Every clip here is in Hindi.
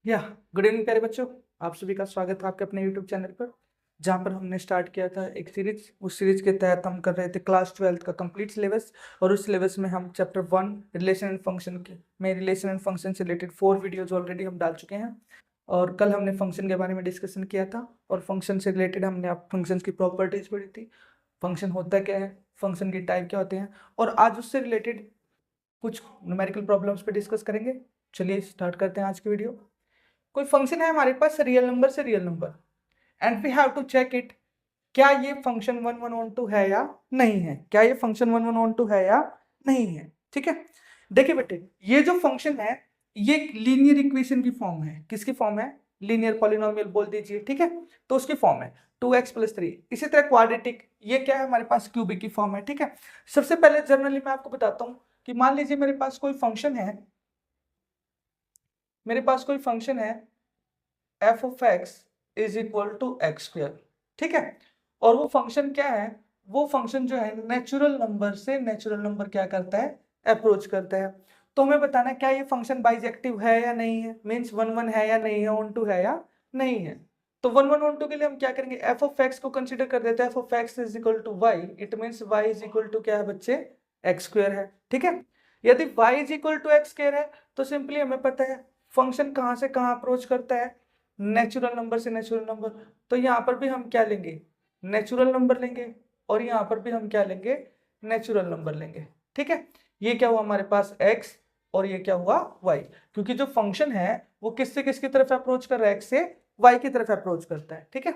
या गुड इवनिंग प्यारे बच्चों। आप सभी का स्वागत है आपके अपने यूट्यूब चैनल पर, जहाँ पर हमने स्टार्ट किया था एक सीरीज। उस सीरीज के तहत हम कर रहे थे क्लास 12 का कंप्लीट सिलेबस, और उस सिलेबस में हम चैप्टर 1 रिलेशन एंड फंक्शन के में रिलेशन एंड फंक्शन से रिलेटेड 4 वीडियोज ऑलरेडी हम डाल चुके हैं। और कल हमने फंक्शन के बारे में डिस्कशन किया था, और फंक्शन से रिलेटेड हमने आप फंक्शन की प्रॉपर्टीज पढ़ी थी, फंक्शन होता क्या है, फंक्शन की टाइप क्या होते हैं, और आज उससे रिलेटेड कुछ न्यूमेरिकल प्रॉब्लम्स पे डिस्कस करेंगे। चलिए स्टार्ट करते हैं आज की वीडियो। कोई फंक्शन है हमारे पास रियल नंबर से real number, and we have to check it, क्या ये फंक्शन 1 1 ऑन 2 है या नहीं है, क्या ये फंक्शन 1 1 ऑन 2 है या नहीं है। ठीक है, देखिए बेटे, ये जो फंक्शन है ये लीनियर इक्वेशन की फॉर्म है। किसकी फॉर्म है? लीनियर पॉलिनोमियल बोल दीजिए। ठीक है, तो उसकी फॉर्म है 2x+3। इसी तरह क्वाड्रेटिक, ये क्या है हमारे पास? क्यूबिक की फॉर्म है। ठीक है, सबसे पहले जनरली मैं आपको बताता हूं कि मान लीजिए मेरे पास कोई फंक्शन है, f of x is equal to x square. ठीक है, और वो फंक्शन क्या है? वो फंक्शन जो है नेचुरल नंबर से नेचुरल नंबर क्या करता है? अप्रोच करता है। तो हमें बताना है क्या ये फंक्शन बाइजेक्टिव है या नहीं है, मीन्स 1 1 है या नहीं है, ऑन टू है या नहीं है। तो 1 1 ऑन टू के लिए हम क्या करेंगे? एफ ऑफ एक्स को कंसिडर कर देते हैं। F of x is equal to y, it means y is equal to क्या है बच्चे? एक्स स्क्वायर है। ठीक है, यदि y is equal to x square है तो सिंपली हमें पता है फंक्शन कहाँ से कहाँ अप्रोच करता है? नेचुरल नंबर से नेचुरल नंबर। तो यहाँ पर भी हम क्या लेंगे? नेचुरल नंबर लेंगे, और यहाँ पर भी हम क्या लेंगे? नेचुरल नंबर लेंगे। ठीक है, ये क्या हुआ हमारे पास? x, और ये क्या हुआ? y। क्योंकि जो फंक्शन है वो किससे किसकी तरफ अप्रोच कर रहा है? x से y की तरफ अप्रोच करता है। ठीक है,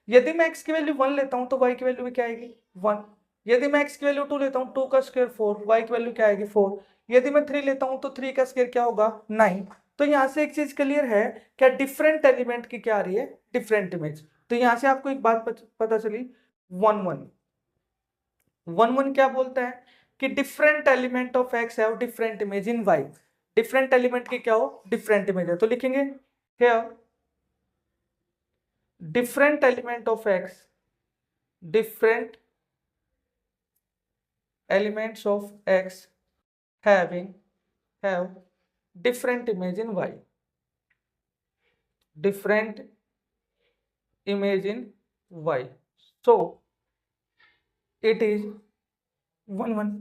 यदि मैं x की वैल्यू 1 लेता हूं तो y की वैल्यू भी क्या आएगी? 1। यदि मैं x की वैल्यू 2 लेता हूं, 2 का स्क्वायर 4, y की वैल्यू क्या आएगी? 4। यदि मैं 3 लेता हूं तो 3 का स्क्वायर क्या होगा? 9। तो यहां से एक चीज क्लियर है, क्या डिफरेंट एलिमेंट की क्या आ रही है? Different image. तो यहां से आपको एक बात पता चली, 1 1 1 1 क्या बोलता है कि different element of x have different image in y. Different element की क्या हो? डिफरेंट इमेज है। तो लिखेंगे here different element of x, different elements of x have different image in y, different image in y, so it is 1 1।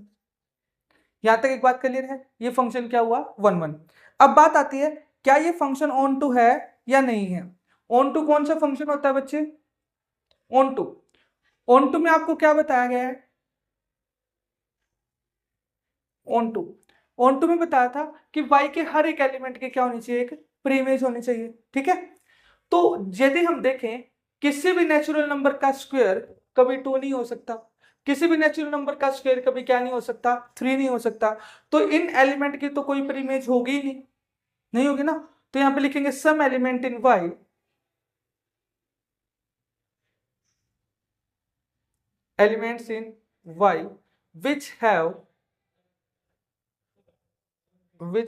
यहां तक एक बात क्लियर है, ये फंक्शन क्या हुआ? 1 1। अब बात आती है क्या ये फंक्शन ऑन टू है या नहीं है। ऑन टू कौन सा फंक्शन होता है बच्चे? ऑन टू, ऑन टू में आपको क्या बताया गया है? ऑन टू, ऑन टू में बताया था कि y के हर एक एलिमेंट के क्या होनी चाहिए? एक प्री इमेज होनी चाहिए। ठीक है, तो यदि हम देखें किसी भी नेचुरल नंबर का स्क्वायर कभी 2 नहीं हो सकता, किसी भी नेचुरल नंबर का स्क्वायर कभी क्या नहीं हो सकता? 3 नहीं हो सकता। तो इन एलिमेंट की तो कोई प्री इमेज होगी ही नहीं, नहीं होगी ना। तो यहां पे लिखेंगे some element in y, elements in y which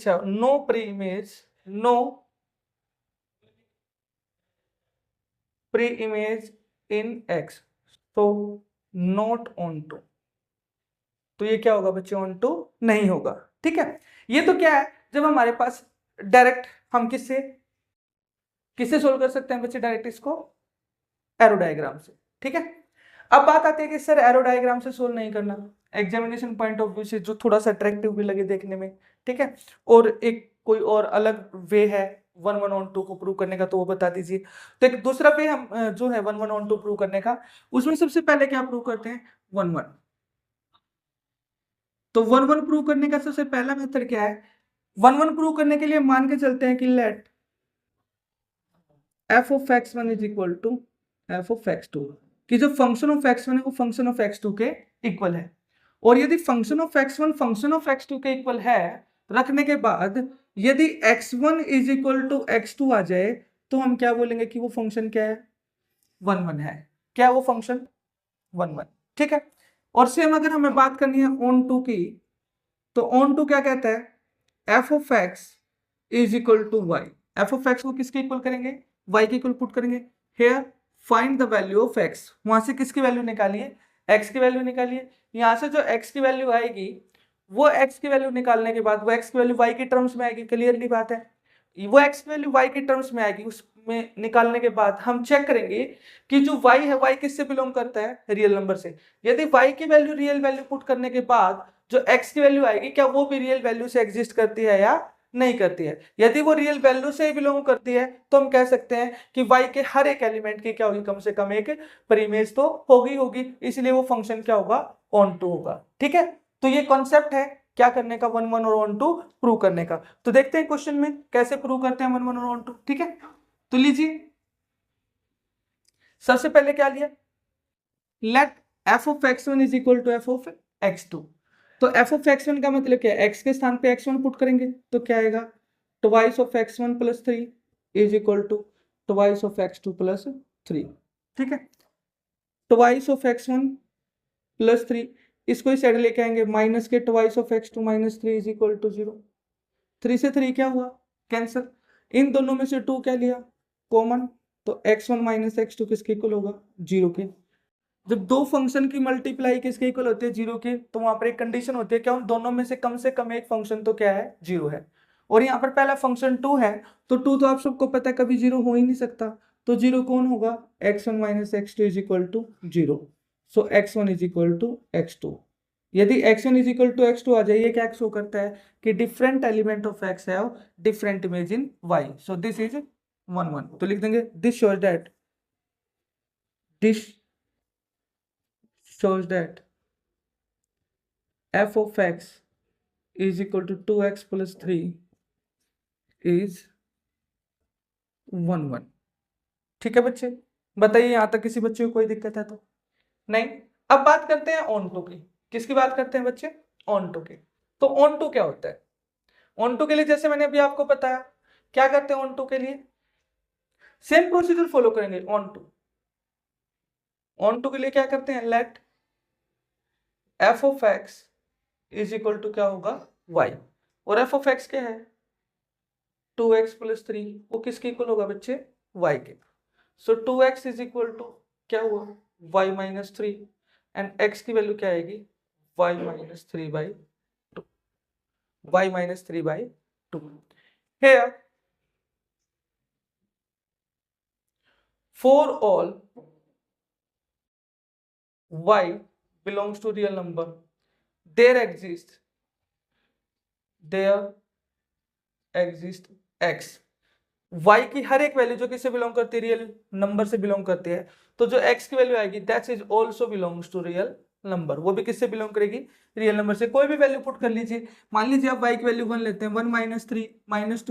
have no pre-image, no pre-image in x, so not onto। तो ये क्या होगा बच्चे? ऑन टू नहीं होगा। ठीक है, ये तो क्या है, जब हमारे पास डायरेक्ट, हम किससे किससे सोल्व कर सकते हैं बच्चे? डायरेक्ट इसको एरो डायग्राम से। ठीक है, अब बात आती है कि सर एरो डायग्राम से सोल्व नहीं करना, एग्जामिनेशन पॉइंट ऑफ व्यू से जो थोड़ा सा अट्रैक्टिव भी लगे देखने में। ठीक है, और एक कोई और अलग वे है 1 1 ऑन 2 को प्रूव करने का, तो वो बता दीजिए। तो एक दूसरा वे हम जो है 1 1 ऑन 2 प्रूव करने का, उसमें सबसे पहले क्या प्रूव करते हैं? 1 1। तो 1 1 प्रूव करने का सबसे पहला मेथड क्या है? 1 1 प्रूव करने के लिए मान के चलते हैं कि let f of x one is equal to f of x two, कि जो फंक्शन ऑफ एक्स वन है वो फंक्शन ऑफ एक्स टू के इक्वल है। और यदि function of x one function of x two के इक्वल है रखने के बाद यदि x one is equal to x two आ जाए, तो हम क्या बोलेंगे कि वो फंक्शन क्या है? 1 1 है। क्या है वो फंक्शन? 1 1। ठीक है, और सेम अगर हमें बात करनी है ऑन टू की, तो ऑन टू क्या कहता है? F of x is equal to y. F of x को किसके इक्वल करेंगे? वाई के इक्वल पुट करेंगे। Here find the value of x, वहां से किसकी वैल्यू निकालिए? एक्स की वैल्यू निकालिए। यहां से जो एक्स की वैल्यू आएगी, वो एक्स की वैल्यू निकालने के बाद वो एक्स की वैल्यू वाई की टर्म्स में आएगी। क्लियरली बात है, वो x की वैल्यू y के टर्म्स में आएगी, उसमें निकालने के बाद हम चेक करेंगे कि जो y है y किससे बिलोंग करता है, रियल नंबर से। यदि y की वैल्यू रियल वैल्यू पुट करने के बाद जो x की वैल्यू आएगी क्या वो भी रियल वैल्यू से एग्जिस्ट करती है या नहीं करती है। यदि वो रियल वैल्यू से बिलोंग करती है तो हम कह सकते हैं कि y के हर एक एलिमेंट की क्या होगी, कम से कम एक प्रीइमेज तो होगी होगी, इसलिए वो फंक्शन क्या होगा, ऑन टू होगा। ठीक है, तो ये कॉन्सेप्ट है क्या करने का, 1 1 और 1 2 प्रूव करने का। तो देखते हैं क्वेश्चन में कैसे प्रूव करते हैं 1 1 और 1 2। ठीक है, तो लीजिए सबसे पहले क्या लिया, let f of x1 is equal to f of x2। तो f of x1 का मतलब क्या है, x के स्थान पे x1 पुट करेंगे तो क्या आएगा, twice of x1 plus 3 is equal to twice of x2 plus 3। ठीक है, ट्वाइस ऑफ x1 प्लस 3, इसको इस साइड लेके आएंगे, माइनस के twice of x2 minus 3 is equal to 0। 3 से 3 क्या हुआ, कैंसिल। इन दोनों में से 2 क्या लिया, कॉमन, तो x1 माइनस x2 किसके इक्वल होगा, 0 के। जब दो फंक्शन की मल्टीप्लाई किसके इक्वल होती है, 0 के, तो वहां पर एक कंडीशन होती है क्या, उन दोनों में से कम एक फंक्शन तो क्या है, 0 है। और यहाँ पर पहला फंक्शन 2 है, तो 2 तो आप सबको पता है कभी 0 हो ही नहीं सकता, तो 0 कौन होगा, x1 minus x2 is equal to 0। So x1 is equal to x2। यदि x1 is equal to x2 आ जाए, ये क्या शो करता है कि different element of x have different image in y, so this is 1 1। तो लिख देंगे this shows that, this shows that f of x is equal to 2x plus 3 is 1 1। ठीक है बच्चे, बताइए यहां तक किसी बच्चे को कोई दिक्कत है तो नहीं। अब बात करते हैं ऑन टू की। किसकी बात करते हैं बच्चे, ऑन टू की। तो ऑन टू क्या होता है, ऑन टू के लिए जैसे मैंने अभी आपको बताया, क्या करते हैं ऑन टू के लिए, सेम प्रोसीजर फॉलो करेंगे। ऑन टू के लिए क्या करते हैं, let f of x is equal to क्या होगा, y, और f of x क्या है, 2x प्लस 3, वो किसके इक्वल होगा बच्चे, y के। सो 2x इज इक्वल टू क्या हुआ, y माइनस 3, एंड x की वैल्यू क्या आएगी, y minus 3 by 2, y minus 3 by 2। Here for all y belongs to real number, there exists x, y की हर एक वैल्यू जो किससे बिलोंग करती है, रियल नंबर से बिलोंग करती है, तो जो x की वैल्यू आएगी that is also belongs to real number, वो भी किससे बिलोंग करेगी, रियल नंबर से। कोई भी वैल्यू पुट कर लीजिए, मान लीजिए आप y की वैल्यू 1 लेते हैं, 1 माइनस 3 माइनस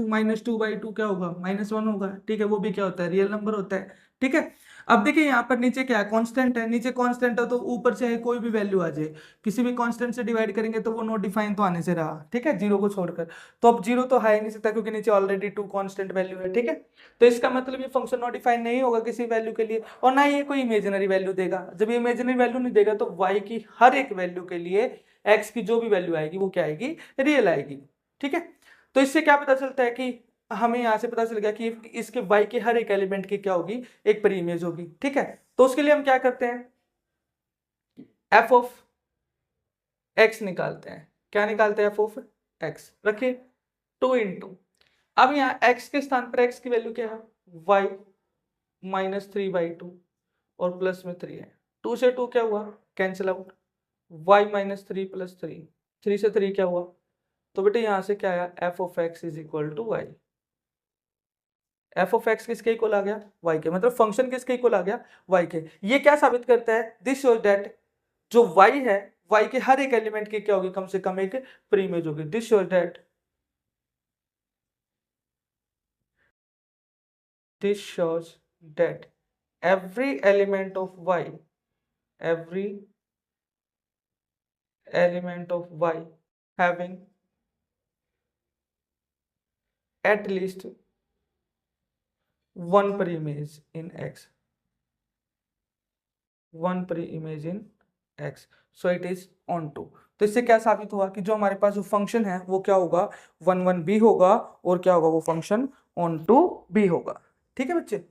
टू बाई 2 क्या होगा, -1 होगा। ठीक है, वो भी क्या होता है, रियल नंबर होता है। ठीक है, अब देखिए यहाँ पर नीचे क्या है, कांस्टेंट है, नीचे कांस्टेंट है तो ऊपर चाहे कोई भी वैल्यू आ जाए, किसी भी कांस्टेंट से डिवाइड करेंगे तो वो नॉट डिफाइन तो आने से रहा। ठीक है, 0 को छोड़कर, तो अब 0 तो है ही नहीं सकता क्योंकि नीचे ऑलरेडी 2 कांस्टेंट वैल्यू है। ठीक है, तो इसका मतलब ये फंक्शन नॉट डिफाइन नहीं होगा किसी वैल्यू के लिए, और ना ही ये कोई इमेजिनरी वैल्यू देगा। जब ये इमेजिनरी वैल्यू नहीं देगा तो y की हर एक वैल्यू के लिए x की जो भी वैल्यू आएगी वो क्या आएगी, रियल आएगी। ठीक है, तो इससे क्या पता चलता है कि हमें यहां से पता चल गया कि इसके y के हर एक एलिमेंट की क्या होगी, एक प्री इमेज होगी। ठीक है, तो उसके लिए हम क्या करते हैं, f ऑफ x निकालते हैं। क्या निकालते हैं, f ऑफ x, रखिए 2 इंटू, अब यहाँ x के स्थान पर x की वैल्यू क्या है, y माइनस 3 बाई 2 और प्लस में 3 है, 2 से 2 क्या हुआ, cancel out, y minus 3 plus 3, 3 से 3 क्या हुआ, तो बेटे यहां से क्या आया, f of x is equal to y। f of x किसके इक्वल आ गया, y के, मतलब फंक्शन किसके इक्वल आ गया, y के। ये क्या साबित करता है, दिस शोज दैट जो y है, y के हर एक एलिमेंट की क्या होगी, कम से कम एक प्री इमेज होगी। This shows that every element of y having at least one pre-image in x, so it is on to। तो इससे क्या साबित हुआ कि जो हमारे पास जो फंक्शन है वो क्या होगा, 1 1 भी होगा, और क्या होगा, वो फंक्शन ऑन टू भी होगा। ठीक है बच्चे,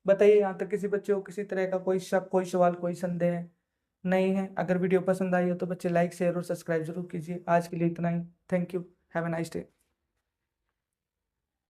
बताइए यहाँ तक किसी बच्चे को किसी तरह का कोई शक, कोई सवाल, कोई संदेह नहीं है। अगर वीडियो पसंद आई हो तो बच्चे लाइक शेयर और सब्सक्राइब जरूर कीजिए। आज के लिए इतना ही, thank you, have a nice day.